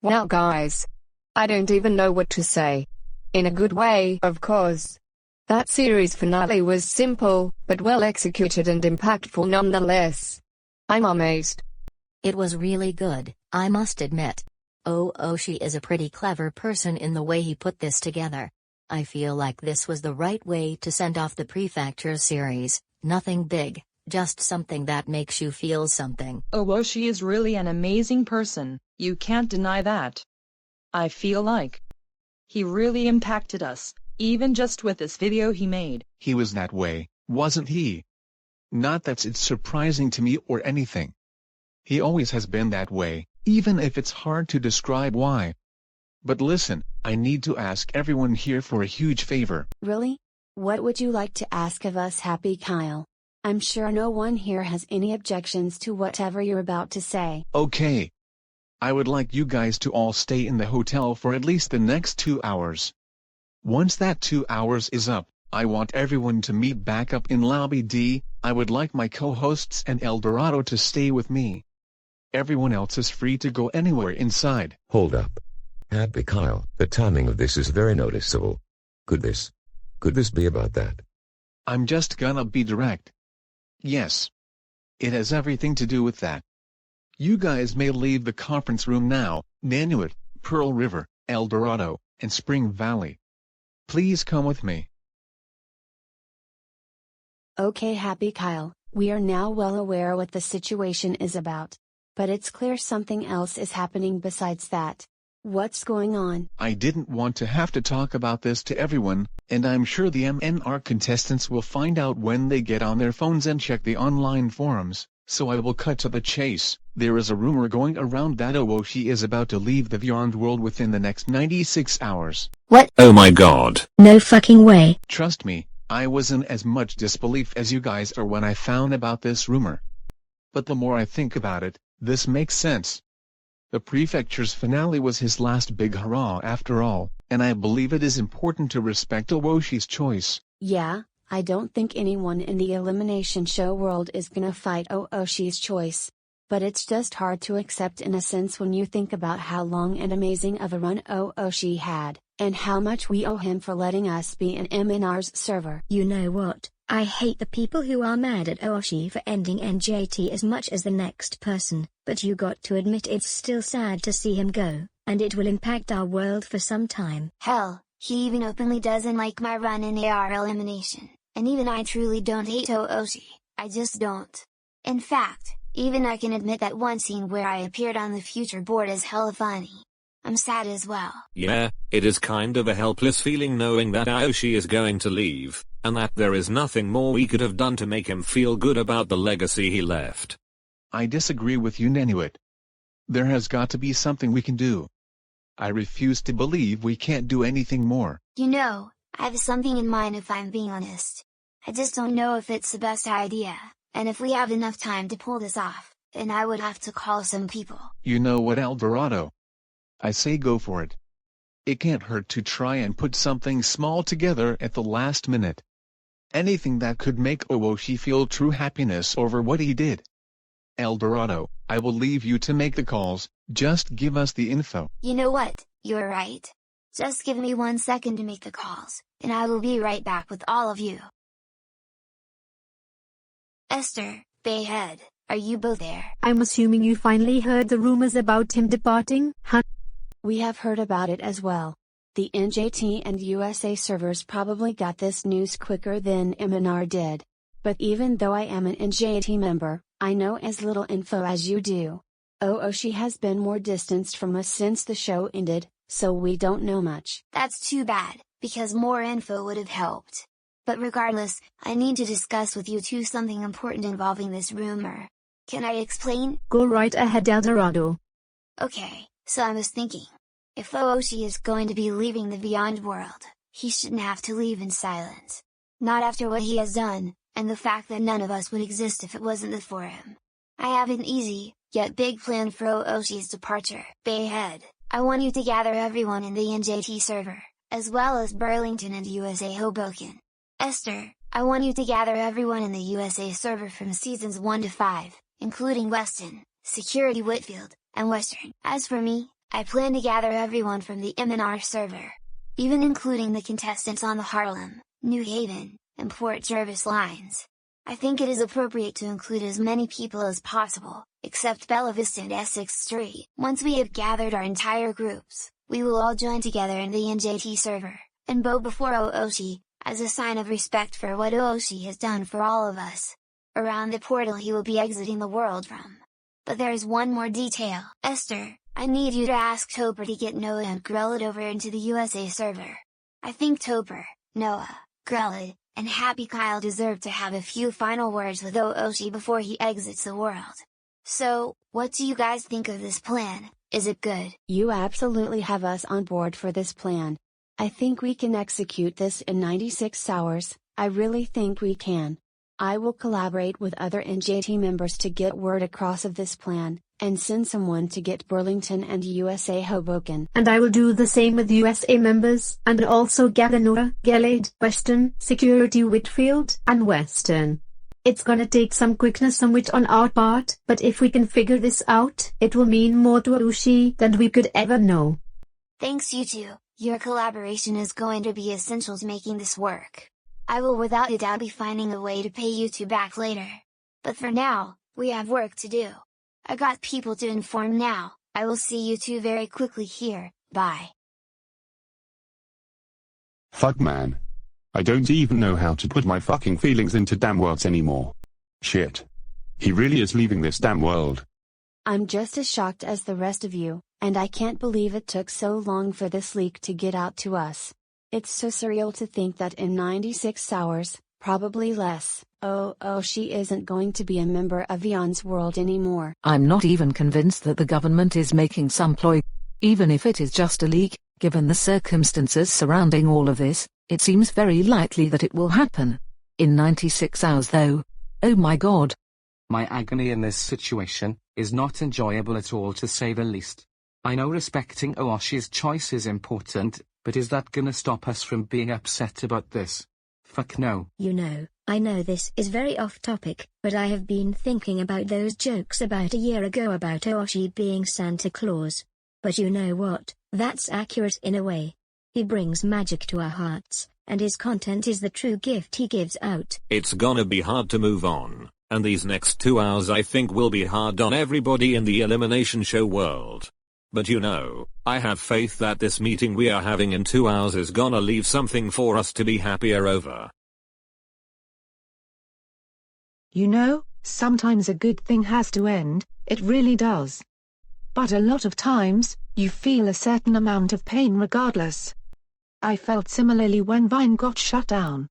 Wow guys. I don't even know what to say. In a good way, of course. That series finale was simple, but well executed and impactful nonetheless. I'm amazed. It was really good, I must admit. She is a pretty clever person in the way he put this together. I feel like this was the right way to send off the Prefecture series, nothing big, just something that makes you feel something. She is really an amazing person, you can't deny that. I feel like he really impacted us, even just with this video he made. He was that way, wasn't he? Not that it's surprising to me or anything. He always has been that way, even if it's hard to describe why. But listen, I need to ask everyone here for a huge favor. Really? What would you like to ask of us, Happy Kyle? I'm sure no one here has any objections to whatever you're about to say. Okay. I would like you guys to all stay in the hotel for at least the next 2 hours. Once that 2 hours is up, I want everyone to meet back up in Lobby D. I would like my co-hosts and El Dorado to stay with me. Everyone else is free to go anywhere inside. Hold up. Happy Kyle, the timing of this is very noticeable. Could this be about that? I'm just gonna be direct. Yes. It has everything to do with that. You guys may leave the conference room now, Nanuet, Pearl River, El Dorado, and Spring Valley. Please come with me. Okay, Happy Kyle, we are now well aware what the situation is about. But it's clear something else is happening besides that. What's going on? I didn't want to have to talk about this to everyone, and I'm sure the MNR contestants will find out when they get on their phones and check the online forums, so I will cut to the chase. There is a rumor going around that Owoshi is about to leave the Beyond World within the next 96 hours. What? Oh my god. No fucking way. Trust me, I was in as much disbelief as you guys are when I found about this rumor. But the more I think about it, this makes sense. The Prefecture's finale was his last big hurrah after all, and I believe it is important to respect Owoshi's choice. Yeah, I don't think anyone in the elimination show world is gonna fight Owoshi's choice. But it's just hard to accept in a sense when you think about how long and amazing of a run Owoshi had, and how much we owe him for letting us be in MNR's server. You know what? I hate the people who are mad at Owoshi for ending NJT as much as the next person, but you got to admit it's still sad to see him go, and it will impact our world for some time. Hell, he even openly doesn't like my run in AR elimination, and even I truly don't hate Owoshi, I just don't. In fact, even I can admit that one scene where I appeared on the future board is hella funny. I'm sad as well. Yeah, it is kind of a helpless feeling knowing that Aoshi is going to leave, and that there is nothing more we could have done to make him feel good about the legacy he left. I disagree with you, Nanuet. There has got to be something we can do. I refuse to believe we can't do anything more. You know, I have something in mind if I'm being honest. I just don't know if it's the best idea, and if we have enough time to pull this off, then I would have to call some people. You know what, El Dorado? I say go for it. It can't hurt to try and put something small together at the last minute. Anything that could make Owoshi feel true happiness over what he did. El Dorado, I will leave you to make the calls, just give us the info. You know what, you're right. Just give me 1 second to make the calls, and I will be right back with all of you. Esther, Bayhead, are you both there? I'm assuming you finally heard the rumors about him departing, huh? We have heard about it as well. The NJT and USA servers probably got this news quicker than MNR did. But even though I am an NJT member, I know as little info as you do. Owoshi has been more distanced from us since the show ended, so we don't know much. That's too bad, because more info would have helped. But regardless, I need to discuss with you two something important involving this rumor. Can I explain? Go right ahead, El Dorado. Okay, so I was thinking. If Owoshi is going to be leaving the Beyond World, he shouldn't have to leave in silence. Not after what he has done, and the fact that none of us would exist if it wasn't for him. I have an easy, yet big plan for Owoshi's departure. Bayhead, I want you to gather everyone in the NJT server, as well as Burlington and USA Hoboken. Esther, I want you to gather everyone in the USA server from seasons 1 to 5, including Weston, Security Whitfield, and Western. As for me, I plan to gather everyone from the MNR server, even including the contestants on the Harlem, New Haven, and Port Jervis lines. I think it is appropriate to include as many people as possible, except Bella Vista and Essex Street. Once we have gathered our entire groups, we will all join together in the NJT server, and bow before Ooshi, as a sign of respect for what Ooshi has done for all of us. Around the portal he will be exiting the world from. But there is one more detail. Esther, I need you to ask Topper to get Noah and Grelid over into the USA server. I think Topper, Noah, Grelid, and Happy Kyle deserve to have a few final words with Ooshi before he exits the world. So, what do you guys think of this plan? Is it good? You absolutely have us on board for this plan. I think we can execute this in 96 hours, I really think we can. I will collaborate with other NJT members to get word across of this plan, and send someone to get Burlington and USA Hoboken. And I will do the same with USA members, and also gather Nora, Gelade, Western, Security Whitfield, and Western. It's gonna take some quickness and wit on our part, but if we can figure this out, it will mean more to Ushi than we could ever know. Thanks you two, your collaboration is going to be essential to making this work. I will without a doubt be finding a way to pay you two back later. But for now, we have work to do. I got people to inform now. I will see you two very quickly here, bye. Fuck man. I don't even know how to put my fucking feelings into damn words anymore. Shit. He really is leaving this damn world. I'm just as shocked as the rest of you, and I can't believe it took so long for this leak to get out to us. It's so surreal to think that in 96 hours, probably less, she isn't going to be a member of Eon's world anymore. I'm not even convinced that the government is making some ploy. Even if it is just a leak, given the circumstances surrounding all of this, it seems very likely that it will happen. In 96 hours though. Oh my god. My agony in this situation is not enjoyable at all, to say the least. I know respecting Ooshi's choice is important, but is that gonna stop us from being upset about this? Fuck no. You know, I know this is very off topic, but I have been thinking about those jokes about a year ago about Ooshi being Santa Claus. But you know what, that's accurate in a way. He brings magic to our hearts, and his content is the true gift he gives out. It's gonna be hard to move on, and these next 2 hours I think will be hard on everybody in the elimination show world. But you know, I have faith that this meeting we are having in 2 hours is gonna leave something for us to be happier over. You know, sometimes a good thing has to end, it really does. But a lot of times, you feel a certain amount of pain regardless. I felt similarly when Vine got shut down.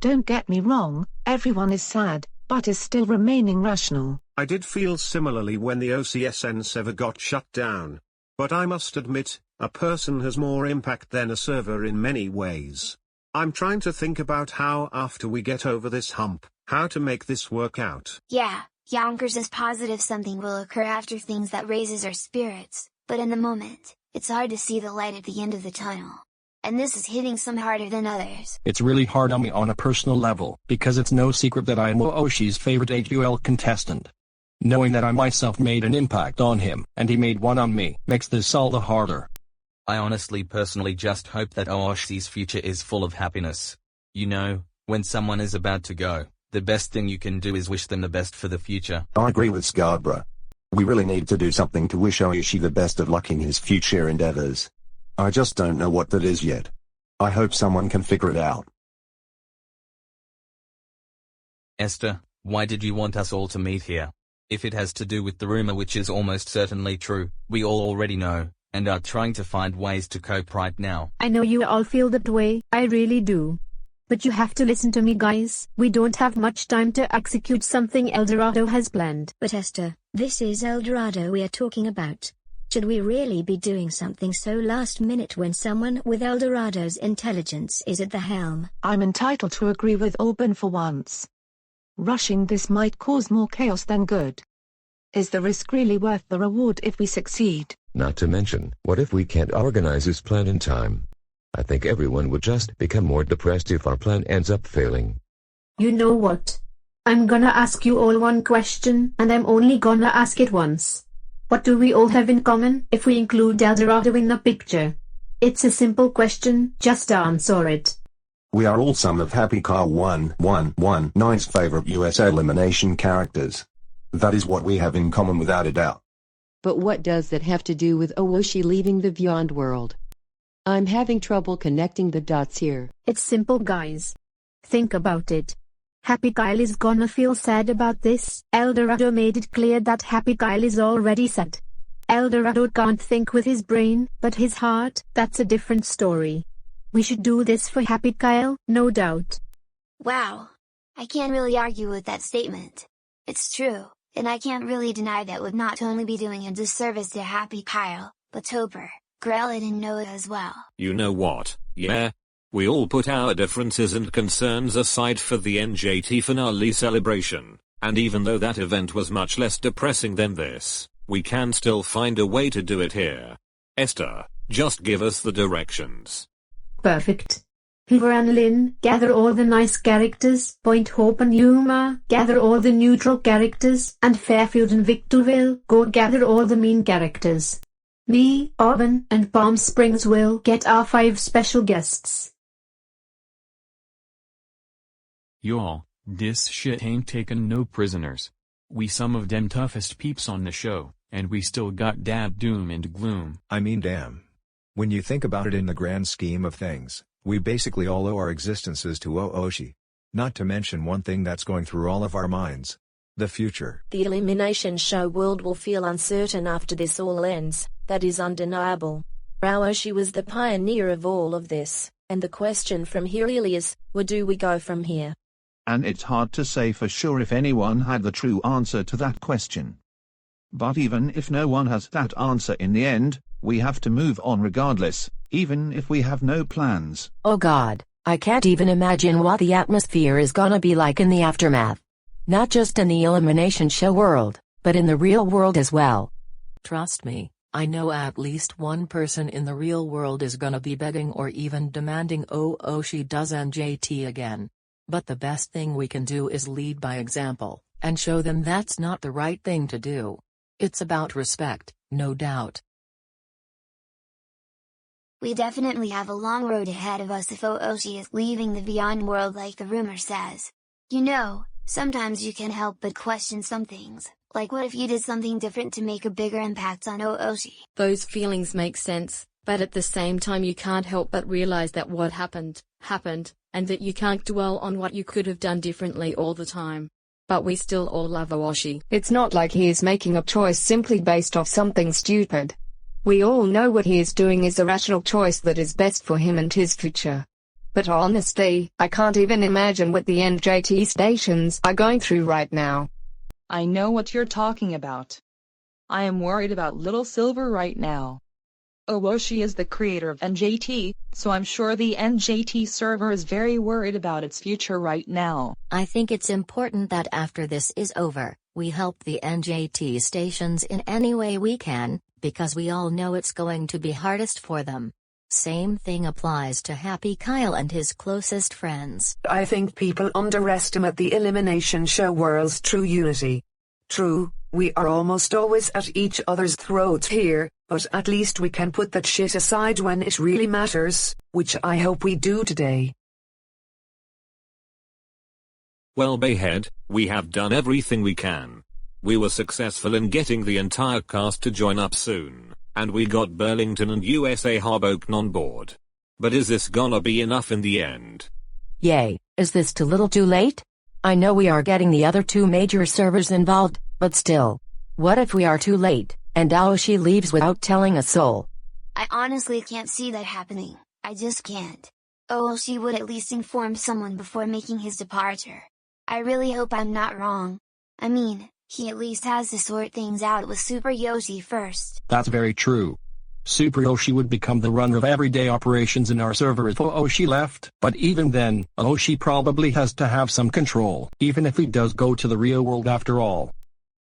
Don't get me wrong, everyone is sad, but is still remaining rational. I did feel similarly when the OCSN server got shut down. But I must admit, a person has more impact than a server in many ways. I'm trying to think about how after we get over this hump, how to make this work out. Yeah, Yonkers is positive something will occur after things that raises our spirits, but in the moment, it's hard to see the light at the end of the tunnel. And this is hitting some harder than others. It's really hard on me on a personal level, because it's no secret that I am Ooshi's favorite HUL contestant. Knowing that I myself made an impact on him, and he made one on me, makes this all the harder. I honestly personally just hope that Ooshi's future is full of happiness. You know, when someone is about to go, the best thing you can do is wish them the best for the future. I agree with Scarborough. We really need to do something to wish Ooshi the best of luck in his future endeavors. I just don't know what that is yet. I hope someone can figure it out. Esther, why did you want us all to meet here? If it has to do with the rumor, which is almost certainly true, we all already know, and are trying to find ways to cope right now. I know you all feel that way, I really do. But you have to listen to me, guys. We don't have much time to execute something Eldorado has planned. But Esther, this is Eldorado we are talking about. Should we really be doing something so last minute when someone with Eldorado's intelligence is at the helm? I'm entitled to agree with Auburn for once. Rushing this might cause more chaos than good. Is the risk really worth the reward if we succeed? Not to mention, what if we can't organize this plan in time? I think everyone would just become more depressed if our plan ends up failing. You know what? I'm gonna ask you all one question, and I'm only gonna ask it once. What do we all have in common if we include Eldorado in the picture? It's a simple question, just answer it. We are all some of Happy Kyle 1119's favorite US elimination characters. That is what we have in common without a doubt. But what does that have to do with Ooshi leaving the Beyond World? I'm having trouble connecting the dots here. It's simple, guys. Think about it. Happy Kyle is gonna feel sad about this. Eldorado made it clear that Happy Kyle is already sad. Eldorado can't think with his brain, but his heart, that's a different story. We should do this for Happy Kyle, no doubt. Wow. I can't really argue with that statement. It's true, and I can't really deny that would not only be doing a disservice to Happy Kyle, but Topper, Grellet and Noah as well. You know what, yeah? We all put our differences and concerns aside for the NJT finale celebration, and even though that event was much less depressing than this, we can still find a way to do it here. Esther, just give us the directions. Perfect. Hoover and Lynn, gather all the nice characters. Point Hope and Yuma, gather all the neutral characters. And Fairfield and Victorville, go gather all the mean characters. Me, Auburn, and Palm Springs will get our 5 special guests. Y'all, this shit ain't taking no prisoners. We some of them toughest peeps on the show, and we still got that doom and gloom. I mean damn. When you think about it in the grand scheme of things, we basically all owe our existences to Ooshi. Not to mention one thing that's going through all of our minds. The future. The elimination show world will feel uncertain after this all ends, that is undeniable. Ooshi was the pioneer of all of this, and the question from here really is, where do we go from here? And it's hard to say for sure if anyone had the true answer to that question. But even if no one has that answer in the end, we have to move on regardless, even if we have no plans. Oh God, I can't even imagine what the atmosphere is gonna be like in the aftermath. Not just in the elimination show world, but in the real world as well. Trust me, I know at least one person in the real world is gonna be begging or even demanding Ooshi does NJT again. But the best thing we can do is lead by example, and show them that's not the right thing to do. It's about respect, no doubt. We definitely have a long road ahead of us if Ooshi is leaving the Beyond World like the rumor says. You know, sometimes you can't help but question some things, like what if you did something different to make a bigger impact on Ooshi? Those feelings make sense, but at the same time you can't help but realize that what happened, and that you can't dwell on what you could have done differently all the time. But we still all love Ooshi. It's not like he is making a choice simply based off something stupid. We all know what he is doing is a rational choice that is best for him and his future. But honestly, I can't even imagine what the NJT stations are going through right now. I know what you're talking about. I am worried about Little Silver right now. Ooshi is the creator of NJT, so I'm sure the NJT server is very worried about its future right now. I think it's important that after this is over, we help the NJT stations in any way we can, because we all know it's going to be hardest for them. Same thing applies to Happy Kyle and his closest friends. I think people underestimate the elimination show world's true unity. True, we are almost always at each other's throats here, but at least we can put that shit aside when it really matters, which I hope we do today. Well, Bayhead, we have done everything we can. We were successful in getting the entire cast to join up soon, and we got Burlington and USA Hoboken on board. But is this gonna be enough in the end? Yay, is this too little too late? I know we are getting the other 2 major servers involved, but still. What if we are too late, and Ooshi leaves without telling a soul? I honestly can't see that happening, I just can't. Ooshi would at least inform someone before making his departure. I really hope I'm not wrong. I mean, he at least has to sort things out with Super Yoshi first. That's very true. Super Yoshi would become the runner of everyday operations in our server if Ooshi left, but even then, Ooshi probably has to have some control, even if he does go to the real world after all.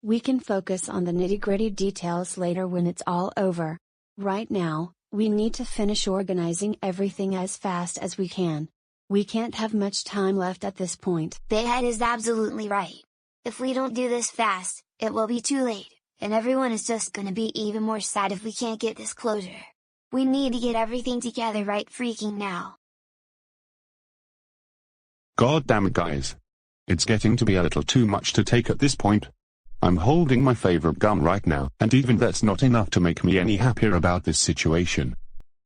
We can focus on the nitty-gritty details later when it's all over. Right now, we need to finish organizing everything as fast as we can. We can't have much time left at this point. Bayhead is absolutely right. If we don't do this fast, it will be too late, and everyone is just gonna be even more sad if we can't get this closure. We need to get everything together right freaking now. God damn it, guys. It's getting to be a little too much to take at this point. I'm holding my favorite gum right now, and even that's not enough to make me any happier about this situation.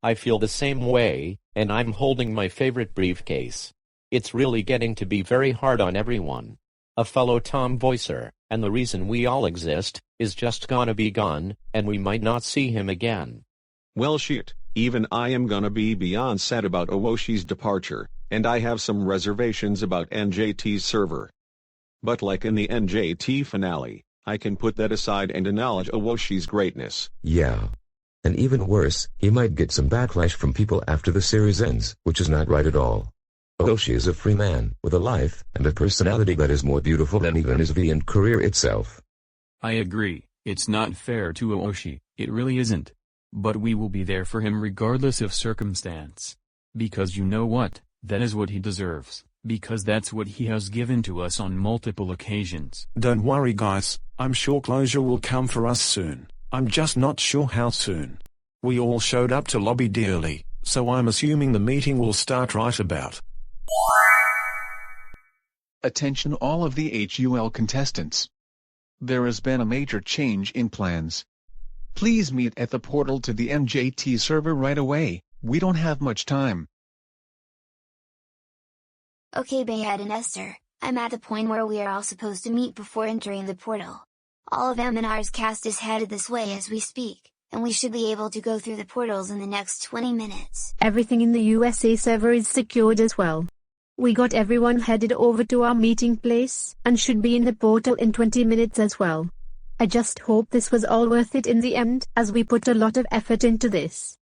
I feel the same way, and I'm holding my favorite briefcase. It's really getting to be very hard on everyone. A fellow Tom Voicer, and the reason we all exist, is just gonna be gone, and we might not see him again. Well shit, even I am gonna be beyond sad about Owoshi's departure, and I have some reservations about NJT's server. But like in the NJT finale, I can put that aside and acknowledge Owoshi's greatness. Yeah. And even worse, he might get some backlash from people after the series ends, which is not right at all. Owoshi is a free man, with a life, and a personality that is more beautiful than even his V and career itself. I agree, it's not fair to Owoshi, it really isn't. But we will be there for him regardless of circumstance. Because you know what, that is what he deserves, because that's what he has given to us on multiple occasions. Don't worry guys, I'm sure closure will come for us soon. I'm just not sure how soon. We all showed up to lobby early, so I'm assuming the meeting will start right about. Attention all of the HUL contestants. There has been a major change in plans. Please meet at the portal to the NJT server right away, we don't have much time. Okay Bayhead and Esther, I'm at the point where we are all supposed to meet before entering the portal. All of M&R's cast is headed this way as we speak, and we should be able to go through the portals in the next 20 minutes. Everything in the USA server is secured as well. We got everyone headed over to our meeting place, and should be in the portal in 20 minutes as well. I just hope this was all worth it in the end, as we put a lot of effort into this.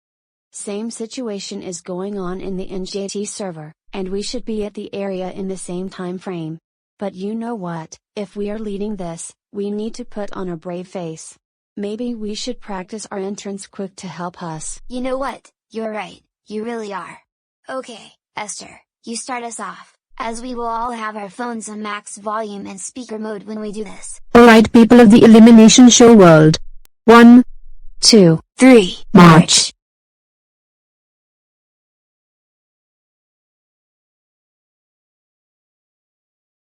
Same situation is going on in the NJT server, and we should be at the area in the same time frame. But you know what, if we are leading this, we need to put on a brave face. Maybe we should practice our entrance quick to help us. You know what, you're right, you really are. Okay, Esther, you start us off, as we will all have our phones on max volume and speaker mode when we do this. Alright people of the Elimination Show world. 1, 2, 3, march!